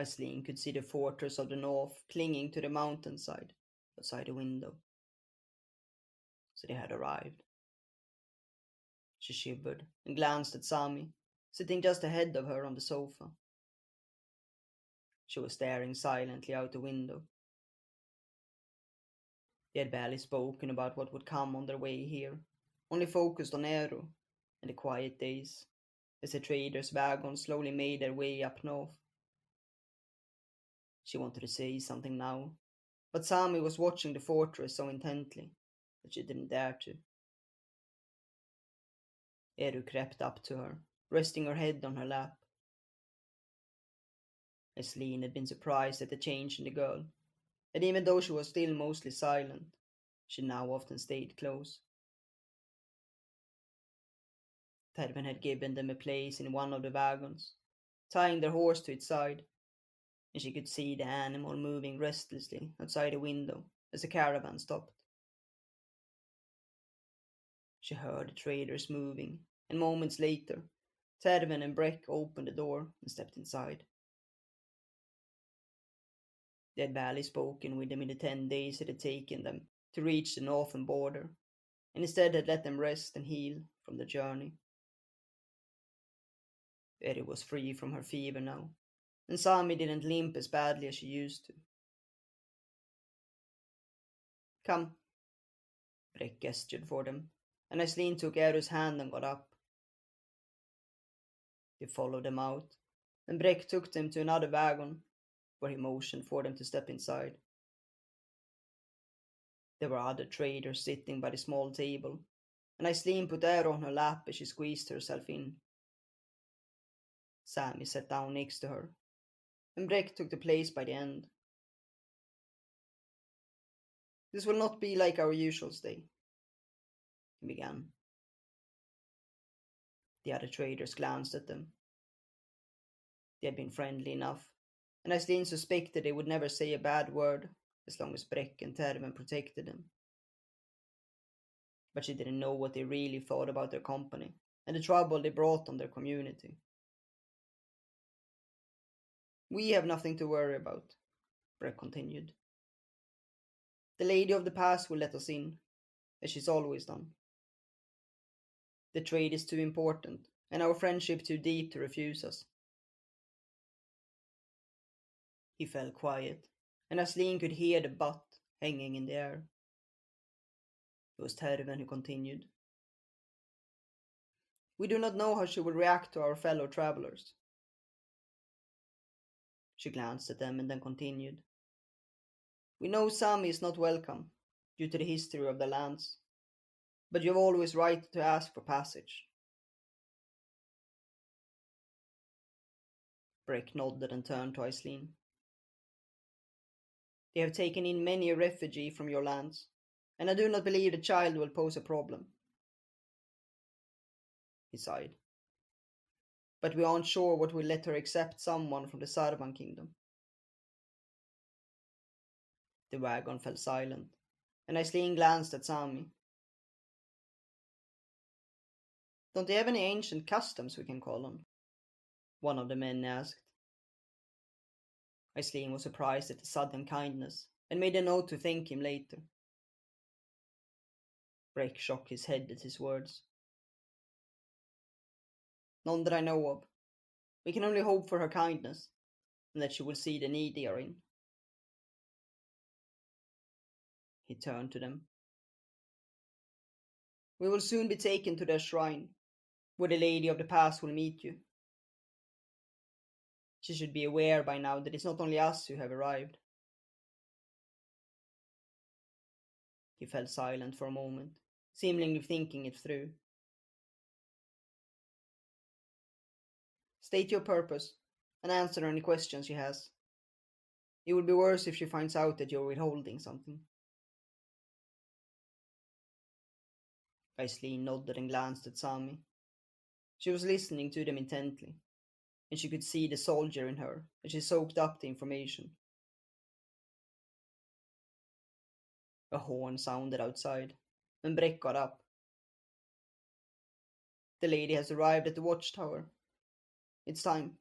Aislin could see the fortress of the north clinging to the mountainside outside the window. So they had arrived. She shivered and glanced at Sami, sitting just ahead of her on the sofa. She was staring silently out the window. They had barely spoken about what would come on their way here, only focused on Ero and the quiet days as the traders' wagons slowly made their way up north. She wanted to say something now, but Sami was watching the fortress so intently that she didn't dare to. Eru crept up to her, resting her head on her lap. Aislin had been surprised at the change in the girl, and even though she was still mostly silent, she now often stayed close. Terven had given them a place in one of the wagons, tying their horse to its side, and she could see the animal moving restlessly outside the window as the caravan stopped. She heard the traders moving, and moments later, Terven and Breck opened the door and stepped inside. They had barely spoken with them in the 10 days it had taken them to reach the northern border, and instead had let them rest and heal from the journey. Eri was free from her fever now, and Sami didn't limp as badly as she used to. Come, Breck gestured for them, and Aislin took Eru's hand and got up. They followed them out, and Breck took them to another wagon, where he motioned for them to step inside. There were other traders sitting by the small table, and Aislin put Eru on her lap as she squeezed herself in. Sami sat down next to her, and Breck took the place by the end. This will not be like our usual stay, he began. The other traders glanced at them. They had been friendly enough, and Aislin suspected they would never say a bad word as long as Breck and Terven protected them. But she didn't know what they really thought about their company and the trouble they brought on their community. We have nothing to worry about, Breck continued. The lady of the pass will let us in, as she's always done. The trade is too important, and our friendship too deep to refuse us. He fell quiet, and Aislin could hear the butt hanging in the air. It was Terven who continued. We do not know how she will react to our fellow travelers. She glanced at them and then continued. We know Sami is not welcome, due to the history of the lands, but you have always right to ask for passage. Breck nodded and turned to Aislin. They have taken in many a refugee from your lands, and I do not believe the child will pose a problem. He sighed. But we aren't sure what will let her accept someone from the Sarvan kingdom. The wagon fell silent, and Aislin glanced at Sami. Don't they have any ancient customs we can call on? One of the men asked. Aislin was surprised at the sudden kindness, and made a note to thank him later. Breck shook his head at his words. None that I know of. We can only hope for her kindness, and that she will see the need they are in. He turned to them. We will soon be taken to their shrine, where the lady of the pass will meet you. She should be aware by now that it's not only us who have arrived. He fell silent for a moment, seemingly thinking it through. State your purpose, and answer any questions she has. It would be worse if she finds out that you're withholding something. Aislin nodded and glanced at Sami. She was listening to them intently, and she could see the soldier in her as she soaked up the information. A horn sounded outside, and Breck got up. The lady has arrived at the watchtower. It's time.